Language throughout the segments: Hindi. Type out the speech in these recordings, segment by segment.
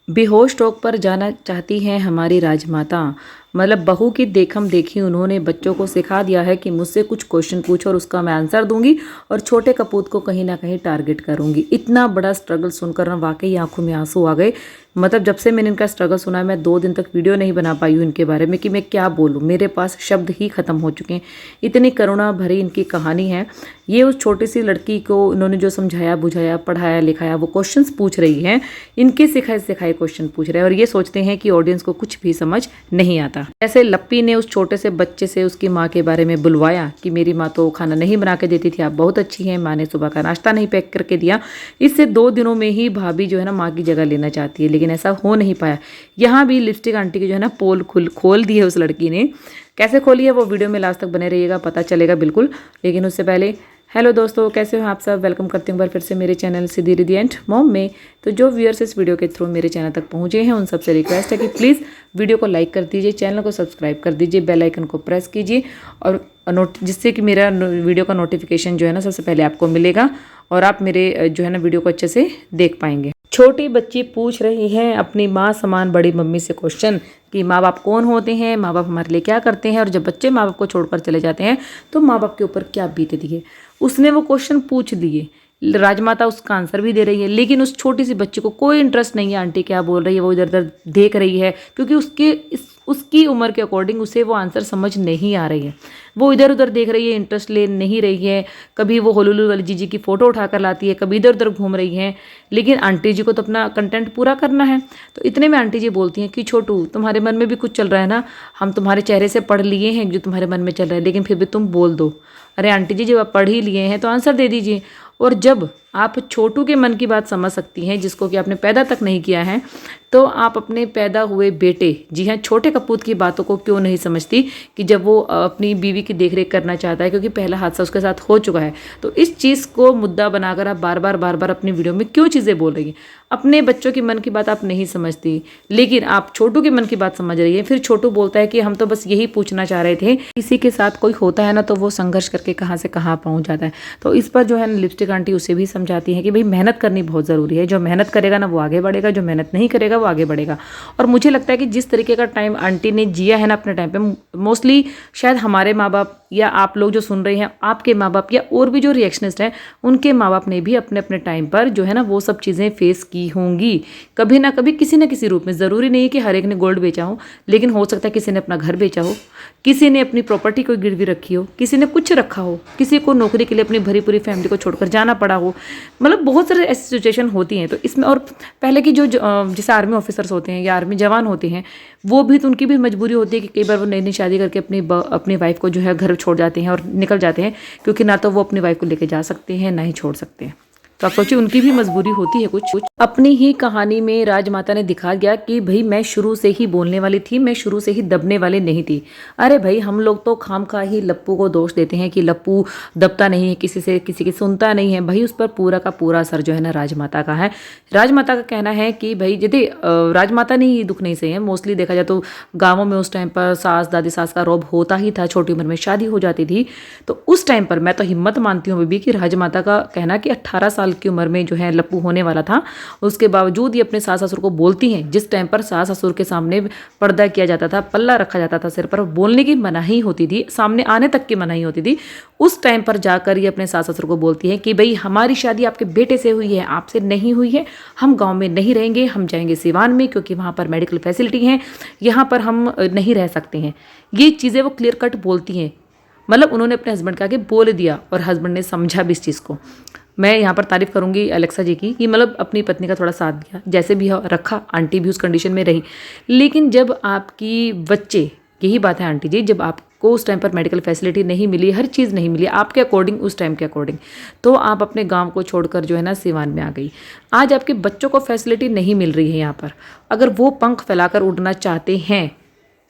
बेहोश टॉक पर जाना चाहती हैं हमारी राजमाता। मतलब बहू की देखम देखी उन्होंने बच्चों को सिखा दिया है कि मुझसे कुछ क्वेश्चन पूछो और उसका मैं आंसर दूंगी और छोटे कपूत को कहीं ना कहीं टारगेट करूंगी। इतना बड़ा स्ट्रगल सुनकर ना वाकई आंखों में आंसू आ गए। मतलब जब से मैंने इनका स्ट्रगल सुना है, मैं 2 दिन तक वीडियो नहीं बना पाई हूँ इनके बारे में कि मैं क्या बोलूँ, मेरे पास शब्द ही खत्म हो चुके हैं। इतनी करुणा भरी इनकी कहानी है। ये उस छोटी सी लड़की को इन्होंने जो समझाया बुझाया पढ़ाया लिखाया वो क्वेश्चंस पूछ रही हैं, इनके सिखाए सिखाए क्वेश्चन पूछ रहे हैं और ये सोचते हैं कि ऑडियंस को कुछ भी समझ नहीं आता। ऐसे लप्पी ने उस छोटे से बच्चे से उसकी माँ के बारे में बुलवाया कि मेरी माँ तो खाना नहीं बना के देती थी, आप बहुत अच्छी हैं, माँ ने सुबह का नाश्ता नहीं पैक करके दिया। इससे 2 दिनों में ही भाभी जो है ना माँ की जगह लेना चाहती है, लेकिन ऐसा हो नहीं पाया। यहाँ भी लिपस्टिक आंटी की जो है ना पोल खोल दी है उस लड़की ने। कैसे खोली है वो वीडियो में लास्ट तक बने रहिएगा, पता चलेगा बिल्कुल। लेकिन उससे पहले हेलो दोस्तों, कैसे हो आप सब। वेलकम करती हूँ बार फिर से मेरे channel Siddhi Riddhi and mom में। तो जो व्यूअर्स इस वीडियो के थ्रू मेरे चैनल तक पहुँचे हैं उन सबसे रिक्वेस्ट है कि प्लीज़ वीडियो को लाइक कर दीजिए, चैनल को सब्सक्राइब कर दीजिए, बेल आइकन को प्रेस कीजिए और जिससे कि मेरा वीडियो का नोटिफिकेशन जो है ना सबसे पहले आपको मिलेगा और आप मेरे जो है ना वीडियो को अच्छे से देख पाएंगे। छोटी बच्ची पूछ रही है अपनी माँ समान बड़ी मम्मी से क्वेश्चन कि माँ बाप कौन होते हैं, माँ बाप हमारे लिए क्या करते हैं और जब बच्चे माँ बाप को छोड़कर चले जाते हैं तो माँ बाप के ऊपर क्या बीतती है। उसने वो क्वेश्चन पूछ लिए, राजमाता उसका आंसर भी दे रही है, लेकिन उस छोटी सी बच्ची को कोई इंटरेस्ट नहीं है आंटी क्या बोल रही है। वो इधर उधर देख रही है क्योंकि उसकी उम्र के अकॉर्डिंग उसे वो आंसर समझ नहीं आ रही है। वो इधर उधर देख रही है, इंटरेस्ट ले नहीं रही है। कभी वो होलुलु वाली जीजी की फ़ोटो उठाकर लाती है, कभी इधर उधर घूम रही है, लेकिन आंटी जी को तो अपना कंटेंट पूरा करना है। तो इतने में आंटी जी बोलती हैं कि छोटू तुम्हारे मन में भी कुछ चल रहा है ना, हम तुम्हारे चेहरे से पढ़ लिए हैं जो तुम्हारे मन में चल रहा है, लेकिन फिर भी तुम बोल दो। अरे आंटी जी जब आप पढ़ ही लिए हैं तो आंसर दे दीजिए। और जब आप छोटू के मन की बात समझ सकती हैं जिसको कि आपने पैदा तक नहीं किया है, तो आप अपने पैदा हुए बेटे, जी हाँ छोटे कपूत की बातों को क्यों नहीं समझती कि जब वो अपनी बीवी की देखरेख करना चाहता है क्योंकि पहला हादसा उसके साथ हो चुका है। तो इस चीज़ को मुद्दा बनाकर आप बार बार अपनी वीडियो में क्यों चीज़ें बोल रही हैं। अपने बच्चों की मन की बात आप नहीं समझती, लेकिन आप छोटू के मन की बात समझ रही है। फिर छोटू बोलता है कि हम तो बस यही पूछना चाह रहे थे, किसी के साथ कोई होता है ना तो वो संघर्ष करके कहाँ से कहाँ पहुँच जाता है। तो इस पर जो है लिपस्टिक आंटी उसे भी समझाती है कि भाई मेहनत करनी बहुत ज़रूरी है, जो मेहनत करेगा ना वो आगे बढ़ेगा, जो मेहनत नहीं करेगा वो आगे बढ़ेगा। और मुझे लगता है कि जिस तरीके का टाइम आंटी ने जिया है ना अपने टाइम पे, मोस्टली शायद हमारे माँ बाप या आप लोग जो सुन रहे हैं आपके माँ बाप या और भी जो रिएक्शनिस्ट हैं उनके माँ बाप ने भी अपने अपने टाइम पर जो है ना वो सब चीज़ें फेस की होंगी कभी ना कभी, किसी न किसी रूप में। ज़रूरी नहीं है कि हर एक ने गोल्ड बेचा हो, लेकिन हो सकता है किसी ने अपना घर बेचा हो, किसी ने अपनी प्रॉपर्टी को गिरवी रखी हो, किसी ने कुछ रखा हो, किसी को नौकरी के लिए अपनी भरी पूरी फैमिली को छोड़कर जाना पड़ा हो। मतलब बहुत सारे ऐसी सिचुएशन होती हैं। तो इसमें और पहले की जो जैसे आर्मी ऑफिसर्स होते हैं या आर्मी जवान होते हैं, वो भी तो उनकी भी मजबूरी होती है कि कई बार वो नई नई शादी करके अपनी वाइफ को जो है घर छोड़ जाते हैं और निकल जाते हैं, क्योंकि ना तो वो अपनी वाइफ को लेके जा सकते हैं ना ही छोड़ सकते हैं। तो आप सोचिए उनकी भी मजबूरी होती है कुछ। अपनी ही कहानी में राजमाता ने दिखा दिया कि भाई मैं शुरू से ही बोलने वाली थी, मैं शुरू से ही दबने वाली नहीं थी। अरे भाई हम लोग तो खामखा ही लप्पू को दोष देते हैं कि लप्पू दबता नहीं है किसी से, किसी की सुनता नहीं है। भाई उस पर पूरा का पूरा असर जो है ना राजमाता का है। राजमाता का कहना है कि भाई यदि राजमाता ने ही दुख नहीं सहे हैं, मोस्टली देखा जाए तो गाँवों में उस टाइम पर सास दादी सास का रौब होता ही था, छोटी उम्र में शादी हो जाती थी। तो उस टाइम पर मैं तो हिम्मत मानती हूँ बेबी कि राजमाता का कहना कि 18 साल की उम्र में जो है लप्पू होने वाला था, उसके बावजूद ये अपने सास ससुर को बोलती हैं। जिस टाइम पर सास ससुर के सामने पर्दा किया जाता था, पल्ला रखा जाता था सिर पर, बोलने की मनाही होती थी, सामने आने तक की मनाही होती थी, उस टाइम पर जाकर ये अपने सास ससुर को बोलती है कि भाई हमारी शादी आपके बेटे से हुई है, आपसे नहीं हुई है। हम गाँव में नहीं रहेंगे, हम जाएंगे सिवान में क्योंकि वहाँ पर मेडिकल फैसिलिटी है, यहाँ पर हम नहीं रह सकते हैं। ये चीज़ें वो क्लियर कट बोलती हैं। मतलब उन्होंने अपने हस्बैंड के आगे बोल दिया और हस्बैंड ने समझा भी इस चीज़ को। मैं यहाँ पर तारीफ़ करूँगी अलेक्सा जी की कि मतलब अपनी पत्नी का थोड़ा साथ दिया, जैसे भी रखा। आंटी भी उस कंडीशन में रही, लेकिन जब आपकी बच्चे, यही बात है आंटी जी, जब आपको उस टाइम पर मेडिकल फैसिलिटी नहीं मिली, हर चीज़ नहीं मिली आपके अकॉर्डिंग, उस टाइम के अकॉर्डिंग, तो आप अपने गांव को छोड़कर जो है ना सिवान में आ गई। आज आपके बच्चों को फैसिलिटी नहीं मिल रही है यहाँ पर। अगर वो पंख फैलाकर उड़ना चाहते हैं,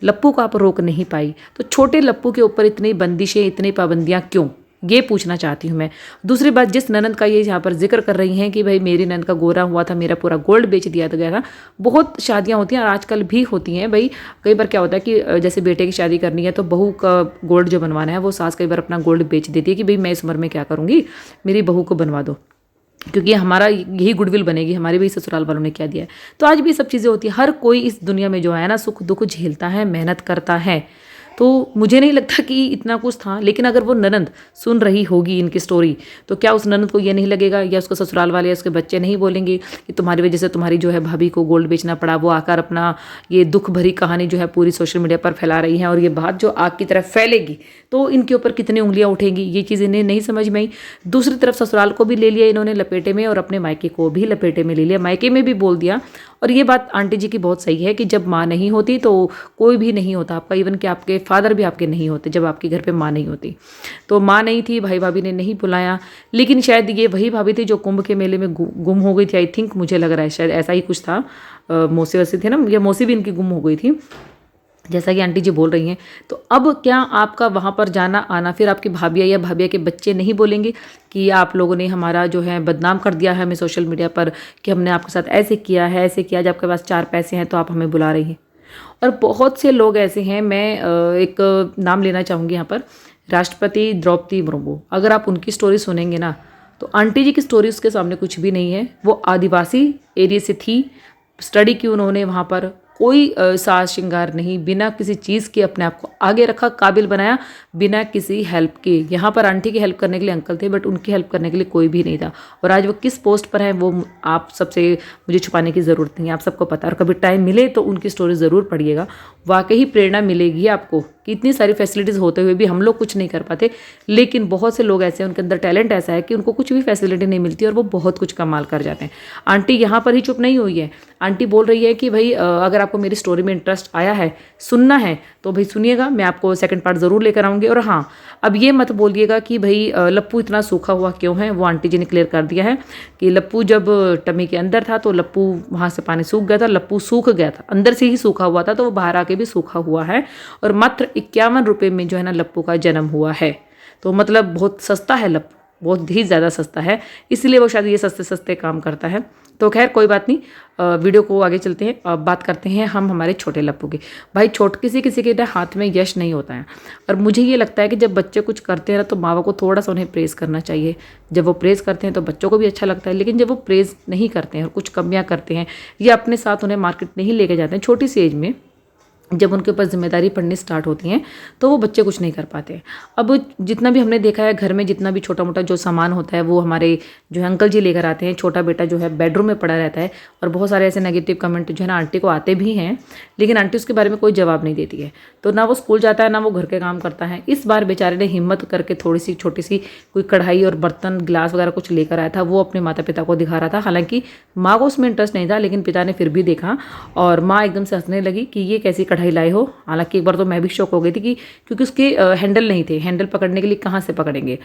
लप्पू को आप रोक नहीं पाई, तो छोटे लप्पू के ऊपर इतनी बंदिशें, इतनी पाबंदियाँ क्यों, ये पूछना चाहती हूँ मैं। दूसरी बात, जिस ननद का ये यहाँ पर जिक्र कर रही हैं कि भाई मेरी ननद का गोरा हुआ था, मेरा पूरा गोल्ड बेच दिया गया था। बहुत शादियाँ होती हैं और आजकल भी होती हैं भाई। कई बार क्या होता है कि जैसे बेटे की शादी करनी है तो बहू का गोल्ड जो बनवाना है वो सास कई बार अपना गोल्ड बेच देती है कि भाई मैं इस उम्र में क्या करूँगी, मेरी बहू को बनवा दो। क्योंकि हमारा यही गुडविल बनेगी, हमारे भी ससुराल वालों ने क्या दिया है। तो आज भी सब चीज़ें होती है, हर कोई इस दुनिया में जो है ना सुख दुख झेलता है, मेहनत करता है। तो मुझे नहीं लगता कि इतना कुछ था, लेकिन अगर वो ननंद सुन रही होगी इनकी स्टोरी, तो क्या उस ननंद को ये नहीं लगेगा, या उसके ससुराल वाले या उसके बच्चे नहीं बोलेंगे कि तुम्हारी वजह से तुम्हारी जो है भाभी को गोल्ड बेचना पड़ा। वो आकर अपना ये दुख भरी कहानी जो है पूरी सोशल मीडिया पर फैला रही हैं, और ये बात जो आग की तरह फैलेगी तो इनके ऊपर कितनी उंगलियां उठेंगी, ये चीज़ इन्हें नहीं समझ में आई। दूसरी तरफ ससुराल को भी ले लिया इन्होंने लपेटे में, और अपने मायके को भी लपेटे में ले लिया, मायके में भी बोल दिया। और ये बात आंटी जी की बहुत सही है कि जब माँ नहीं होती तो कोई भी नहीं होता आपका, इवन कि आपके फादर भी आपके नहीं होते जब आपके घर पे माँ नहीं होती। तो माँ नहीं थी, भाई भाभी ने नहीं बुलाया, लेकिन शायद ये वही भाभी थी जो कुंभ के मेले में गुम हो गई थी। आई थिंक, मुझे लग रहा है शायद ऐसा ही कुछ था। मौसी वैसे थे ना, या मौसी भी इनकी गुम हो गई थी जैसा कि आंटी जी बोल रही हैं। तो अब क्या आपका वहाँ पर जाना आना, फिर आपकी भाभिया या भाभिया के बच्चे नहीं बोलेंगे कि आप लोगों ने हमारा जो है बदनाम कर दिया है हमें सोशल मीडिया पर, कि हमने आपके साथ ऐसे किया है, ऐसे किया, जब आपके पास 4 पैसे हैं तो आप हमें बुला रही हैं। और बहुत से लोग ऐसे हैं, मैं एक नाम लेना चाहूँगी यहाँ पर, राष्ट्रपति द्रौपदी मुर्मू। अगर आप उनकी स्टोरी सुनेंगे ना, तो आंटी जी की स्टोरी उसके सामने कुछ भी नहीं है। वो आदिवासी एरिया से थी, स्टडी की उन्होंने वहाँ पर, कोई साज श्रृंगार नहीं, बिना किसी चीज़ के अपने आप को आगे रखा, काबिल बनाया, बिना किसी हेल्प के। यहाँ पर आंटी की हेल्प करने के लिए अंकल थे, बट उनकी हेल्प करने के लिए कोई भी नहीं था। और आज वो किस पोस्ट पर है वो आप सबसे मुझे छुपाने की ज़रूरत नहीं है, आप सबको पता। और कभी टाइम मिले तो उनकी स्टोरी ज़रूर पढ़िएगा, वाकई प्रेरणा मिलेगी आपको कि इतनी सारी फैसिलिटीज़ होते हुए भी हम लोग कुछ नहीं कर पाते। लेकिन बहुत से लोग ऐसे हैं, उनके अंदर टैलेंट ऐसा है कि उनको कुछ भी फैसिलिटी नहीं मिलती और वो बहुत कुछ कमाल कर जाते हैं। आंटी यहाँ पर ही चुप नहीं हुई है, आंटी बोल रही है कि भाई अगर आपको मेरी स्टोरी में इंटरेस्ट आया है, सुनना है, तो भाई सुनिएगा, मैं आपको सेकंड पार्ट ज़रूर लेकर आऊँगी। और हाँ, अब ये मत बोलिएगा कि भाई लप्पू इतना सूखा हुआ क्यों है। वो आंटी जी ने क्लियर कर दिया है कि लप्पू जब टमी के अंदर था तो लप्पू वहाँ से पानी सूख गया था, लप्पू सूख गया था, अंदर से ही सूखा हुआ था, तो वो बाहर आके भी सूखा हुआ है। और मात्र 51 रुपये में जो है ना लप्पू का जन्म हुआ है। तो मतलब बहुत सस्ता है लप्पू, बहुत ही ज़्यादा सस्ता है, इसलिए वो शायद ये सस्ते सस्ते काम करता है। तो खैर कोई बात नहीं, वीडियो को आगे चलते हैं। अब बात करते हैं हम हमारे छोटे लप्पू की। भाई किसी के हाथ में यश नहीं होता है, और मुझे ये लगता है कि जब बच्चे कुछ करते हैं ना तो माँ बाप को थोड़ा सा उन्हें प्रेज़ करना चाहिए। जब वो प्रेज़ करते हैं तो बच्चों को भी अच्छा लगता है, लेकिन जब वो प्रेज़ नहीं करते हैं और कुछ कमियाँ करते हैं या अपने साथ उन्हें मार्केट नहीं लेके जाते हैं छोटी सी एज में, जब उनके ऊपर जिम्मेदारी पड़नी स्टार्ट होती हैं तो वो बच्चे कुछ नहीं कर पाते। अब जितना भी हमने देखा है घर में जितना भी छोटा मोटा जो सामान होता है वो हमारे जो है अंकल जी लेकर आते हैं। छोटा बेटा जो है बेडरूम में पड़ा रहता है, और बहुत सारे ऐसे नेगेटिव कमेंट जो है ना आंटी को आते भी हैं, लेकिन आंटी उसके बारे में कोई जवाब नहीं देती है। तो ना वो स्कूल जाता है ना वो घर के काम करता है। इस बार बेचारे ने हिम्मत करके थोड़ी सी छोटी सी कोई कढ़ाई और बर्तन गिलास वगैरह कुछ लेकर आया था, वो अपने माता पिता को दिखा रहा था। हालांकि माँ को उसमें इंटरेस्ट नहीं था, लेकिन पिता ने फिर भी देखा और माँ एकदम से हंसने लगी कि ये कैसी कढ़ाई लाए हो। हालांकि एक बार तो मैं भी शौक हो गई थी कि क्योंकि उसके हैंडल नहीं थे, हैंडल पकड़ने के लिए कहाँ से पकड़ेंगे।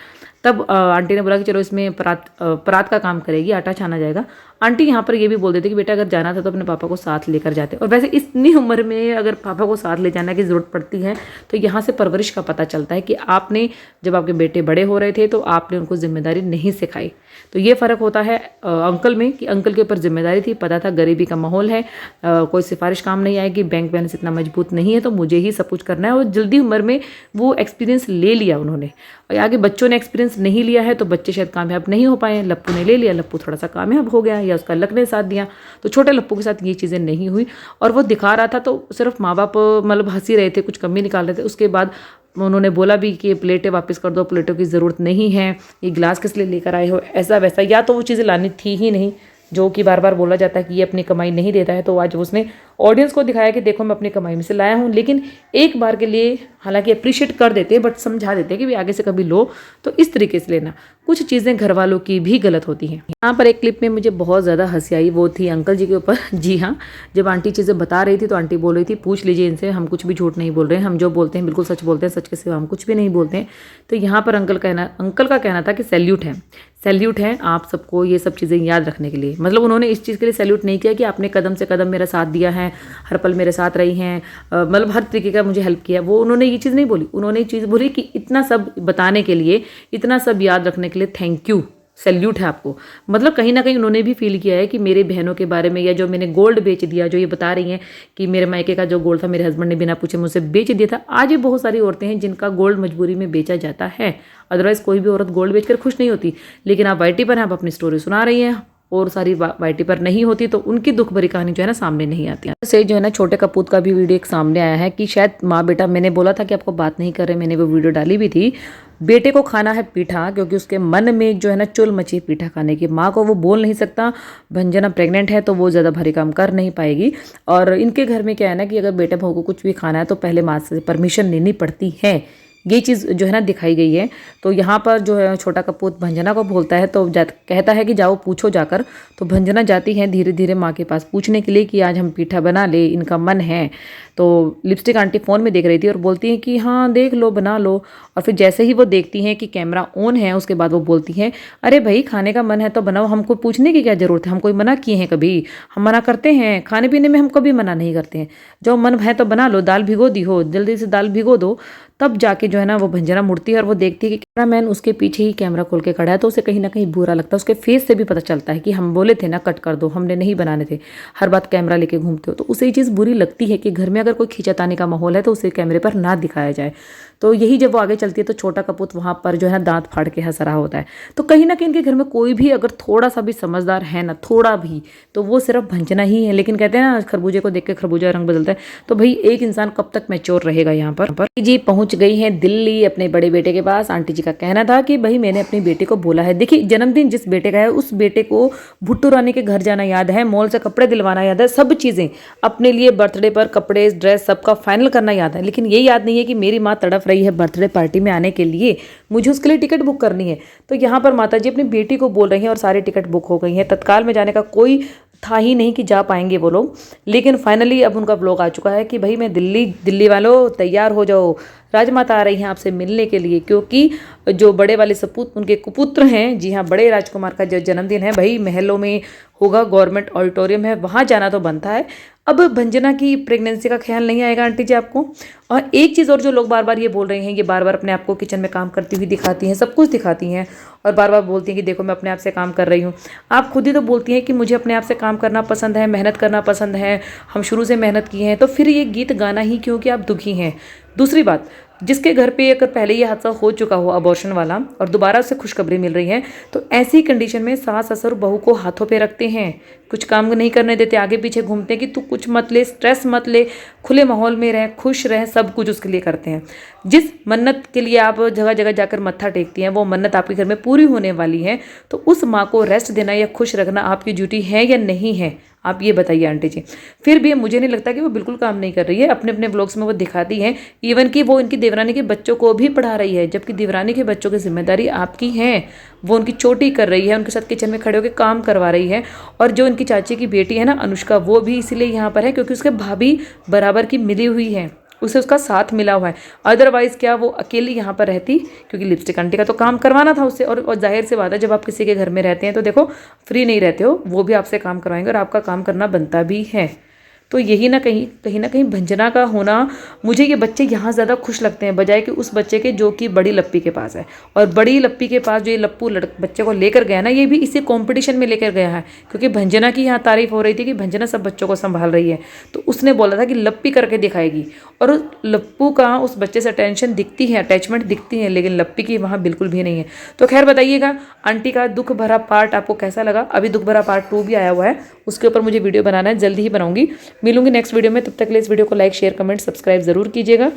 तब आंटी ने बोला कि चलो इसमें परात का काम करेगी, आटा छाना जाएगा। आंटी यहाँ पर ये भी बोल देते कि बेटा अगर जाना था तो अपने पापा को साथ लेकर जाते। और वैसे इतनी उम्र में अगर पापा को साथ ले जाने की ज़रूरत पड़ती है तो यहाँ से परवरिश का पता चलता है कि आपने जब आपके बेटे बड़े हो रहे थे तो आपने उनको जिम्मेदारी नहीं सिखाई। तो ये फ़र्क होता है अंकल में कि अंकल के ऊपर जिम्मेदारी थी, पता था गरीबी का माहौल है, कोई सिफारिश काम नहीं आएगी, बैंक बैलेंस इतना मजबूत नहीं है, तो मुझे ही सब कुछ करना है। और जल्दी उम्र में वो एक्सपीरियंस ले लिया उन्होंने। और आगे बच्चों ने एक्सपीरियंस नहीं लिया है तो बच्चे शायद कामयाब नहीं हो पाए। लप्पू ने ले लिया, लप्पू थोड़ा सा कामयाब हो गया या उसका लक ने साथ दिया। तो छोटे लप्पू के साथ ये चीज़ें नहीं हुई और वो दिखा रहा था तो सिर्फ माँ बाप मतलब हंसी रहे थे, कुछ कमी निकाल रहे थे। उसके बाद उन्होंने बोला भी कि ये प्लेटें वापस कर दो, प्लेटों की ज़रूरत नहीं है, ये गिलास किस लिए लेकर आए हो, ऐसा वैसा। या तो वो चीज़ें लानी थी ही नहीं जो कि बार बार बोला जाता है कि ये अपनी कमाई नहीं देता है। तो आज उसने ऑडियंस को दिखाया कि देखो मैं अपनी कमाई में से लाया हूँ। लेकिन एक बार के लिए हालांकि अप्रिशिएट कर देते हैं बट समझा देते हैं कि भी आगे से कभी लो तो इस तरीके से लेना। कुछ चीज़ें घर वालों की भी गलत होती हैं। यहाँ पर एक क्लिप में मुझे बहुत ज़्यादा हंसी आई, वो थी अंकल जी के ऊपर। जी हाँ, जब आंटी चीज़ें बता रही थी तो आंटी बोल रही थी पूछ लीजिए इनसे, हम कुछ भी झूठ नहीं बोल रहे हैं, हम जो बोलते हैं बिल्कुल सच बोलते हैं, सच के सिवा हम कुछ भी नहीं बोलते हैं। तो यहाँ पर अंकल का कहना था कि सैल्यूट है आप सबको ये सब चीज़ें याद रखने के लिए। मतलब उन्होंने इस चीज़ के लिए सैल्यूट नहीं किया कि आपने कदम से कदम मेरा साथ दिया है, हर पल मेरे साथ रही हैं, मतलब हर तरीके का मुझे हेल्प किया। वो उन्होंने ये चीज़ नहीं बोली, उन्होंने ये चीज़ बोली कि इतना सब बताने के लिए, इतना सब याद रखने के लिए थैंक यू सैल्यूट है आपको। मतलब कहीं ना कहीं उन्होंने भी फील किया है कि मेरे बहनों के बारे में, या जो मैंने गोल्ड बेच दिया, जो ये बता रही हैं कि मेरे मायके का जो गोल्ड था मेरे हस्बैंड ने बिना पूछे मुझसे बेच दिया था। आज भी बहुत सारी औरतें हैं जिनका गोल्ड मजबूरी में बेचा जाता है, अदरवाइज कोई भी औरत गोल्ड बेचकर खुश नहीं होती। लेकिन आप वाईटी पर आप अपनी स्टोरी सुना रही हैं, और सारी वाईटी पर नहीं होती तो उनकी दुख भरी कहानी जो है ना सामने नहीं आती। से जो है ना छोटे कपूत का भी वीडियो एक सामने आया है कि शायद माँ बेटा, मैंने बोला था कि आपको बात नहीं कर रहे, मैंने वो वीडियो डाली भी थी। बेटे को खाना है पीठा, क्योंकि उसके मन में जो है ना चुल मची पीठा खाने की। माँ को वो बोल नहीं सकता, भंजना प्रेग्नेंट है तो वो ज़्यादा भारी काम कर नहीं पाएगी। और इनके घर में क्या है ना कि अगर बेटे बहू को कुछ भी खाना है तो पहले माँ से परमिशन लेनी पड़ती है। ये चीज़ जो है ना दिखाई गई है। तो यहाँ पर जो है छोटा कपूत भंजना को बोलता है तो कहता है कि जाओ पूछो जाकर। तो भंजना जाती है धीरे धीरे माँ के पास पूछने के लिए कि आज हम पीठा बना ले, इनका मन है। तो लिपस्टिक आंटी फ़ोन में देख रही थी और बोलती हैं कि हाँ देख लो, बना लो। और फिर जैसे ही वो देखती हैं कि कैमरा ऑन है, उसके बाद वो बोलती हैं अरे भाई खाने का मन है तो बनाओ, हमको पूछने की क्या ज़रूरत है, हम कोई मना किए हैं कभी? हम मना करते हैं? खाने पीने में हम कभी मना नहीं करते हैं। जो मन है तो बना लो, दाल भिगो दी हो, जल्दी से दाल भिगो दो। तब जाके जो है ना वो भंजना मुड़ती है और वो देखती है कि कैमरामैन उसके पीछे ही कैमरा खोल के खड़ा है। तो उसे कहीं ना कहीं बुरा लगता है। उसके फेस से भी पता चलता है कि हम बोले थे ना कट कर दो, हमने नहीं बनाने थे, हर बात कैमरा लेके घूमते हो। तो उसे ये चीज़ बुरी लगती है कि घर में अगर कोई खींचातानी का माहौल है तो उसे कैमरे पर ना दिखाया जाए। तो यही जब वो आगे चलती है तो छोटा कपूत वहाँ पर जो है ना दांत फाड़ के हंस रहा होता है। तो कहीं ना कहीं इनके घर में कोई भी अगर थोड़ा सा भी समझदार है ना, थोड़ा भी, तो वो सिर्फ भंजना ही है। लेकिन कहते हैं ना खरबूजे को देख के खरबूजा रंग बदलता है। तो भाई एक इंसान कब तक मैच्योर रहेगा यहाँ पर। जी पहुंच गई हैं दिल्ली अपने बड़े बेटे के पास। आंटी जी का कहना था कि भाई मैंने अपनी बेटी को बोला है, देखिए जन्मदिन जिस बेटे का है उस बेटे को भुट्टू रानी के घर जाना याद है, मॉल से कपड़े दिलवाना याद है, सब चीज़ें अपने लिए बर्थडे पर कपड़े ड्रेस सबका फाइनल करना याद है। लेकिन ये याद नहीं है कि मेरी माँ तड़प रही है बर्थडे पार्टी में आने के लिए, मुझे उसके लिए टिकट बुक करनी है। तो यहाँ पर माता जी अपनी बेटी को बोल रही हैं और सारी टिकट बुक हो गई हैं। तत्काल में जाने का कोई था ही नहीं कि जा पाएंगे वो लोग। लेकिन फाइनली अब उनका ब्लॉग आ चुका है कि भाई मैं दिल्ली वालों तैयार हो जाओ, राजमाता आ रही हैं आपसे मिलने के लिए। क्योंकि जो बड़े वाले सपूत उनके कुपुत्र हैं, जी हाँ बड़े राजकुमार का जो जन्मदिन है भाई महलों में होगा, गवर्नमेंट ऑडिटोरियम है, वहाँ जाना तो बनता है। अब भंजना की प्रेगनेंसी का ख्याल नहीं आएगा आंटी जी आपको। और एक चीज़ और जो लोग बार बार ये बोल रहे हैं, ये बार बार अपने आप को किचन में काम करती हुई दिखाती हैं, सब कुछ दिखाती हैं और बार बार बोलती हैं कि देखो मैं अपने आप से काम कर रही हूँ। आप खुद ही तो बोलती हैं कि मुझे अपने आप से काम करना पसंद है, मेहनत करना पसंद है, हम शुरू से मेहनत की हैं। तो फिर ये गीत गाना ही क्यों कि आप दुखी हैं। दूसरी बात, जिसके घर पे अगर पहले ये हादसा हो चुका हो अबॉर्शन वाला और दोबारा उसे खुशखबरी मिल रही है, तो ऐसी कंडीशन में सास ससुर बहू को हाथों पे रखते हैं, कुछ काम नहीं करने देते, आगे पीछे घूमते हैं कि तू कुछ मत ले, स्ट्रेस मत ले, खुले माहौल में रह, खुश रह, सब कुछ उसके लिए करते हैं। जिस मन्नत के लिए आप जगह जगह जाकर मत्था टेकती हैं वो मन्नत आपके घर में पूरी होने वाली है। तो उस माँ को रेस्ट देना या खुश रखना आपकी ड्यूटी है या नहीं है, आप ये बताइए आंटी जी। फिर भी मुझे नहीं लगता कि वो बिल्कुल काम नहीं कर रही है। अपने अपने व्लॉग्स में वो दिखाती हैं इवन कि वो इनकी देवरानी के बच्चों को भी पढ़ा रही है, जबकि देवरानी के बच्चों की जिम्मेदारी आपकी है। वो उनकी चोटी कर रही है, उनके साथ किचन में खड़े होकर काम करवा रही है। और जो उनकी चाची की बेटी है ना अनुष्का, वो भी इसीलिए यहाँ पर है क्योंकि उसके भाभी बराबर की मिली हुई है, उसे उसका साथ मिला हुआ है। अदरवाइज क्या वो अकेली यहाँ पर रहती, क्योंकि लिपस्टिक आंटी का तो काम करवाना था उससे। और जाहिर सी बात है जब आप किसी के घर में रहते हैं तो देखो फ्री नहीं रहते हो, वो भी आपसे काम करवाएंगे और आपका काम करना बनता भी है। तो यही ना कहीं भंजना का होना, मुझे ये बच्चे यहाँ ज़्यादा खुश लगते हैं बजाय कि उस बच्चे के जो कि बड़ी लप्पी के पास है। और बड़ी लप्पी के पास जो ये लप्पू बच्चे को लेकर गया ना, ये भी इसी कंपटीशन में लेकर गया है। क्योंकि भंजना की यहाँ तारीफ हो रही थी कि भंजना सब बच्चों को संभाल रही है, तो उसने बोला था कि लप्पी करके दिखाएगी। और लप्पू का उस बच्चे से टेंशन दिखती है, अटैचमेंट दिखती है, लेकिन लप्पी की वहाँ बिल्कुल भी नहीं है। तो खैर बताइएगा आंटी का दुख भरा पार्ट आपको कैसा लगा। अभी दुख भरा पार्ट 2 भी आया हुआ है, उसके ऊपर मुझे वीडियो बनाना है, जल्दी ही बनाऊंगी। मिलूंगी नेक्स्ट वीडियो में, तब तक के लिए इस वीडियो को लाइक शेयर कमेंट सब्सक्राइब जरूर कीजिएगा।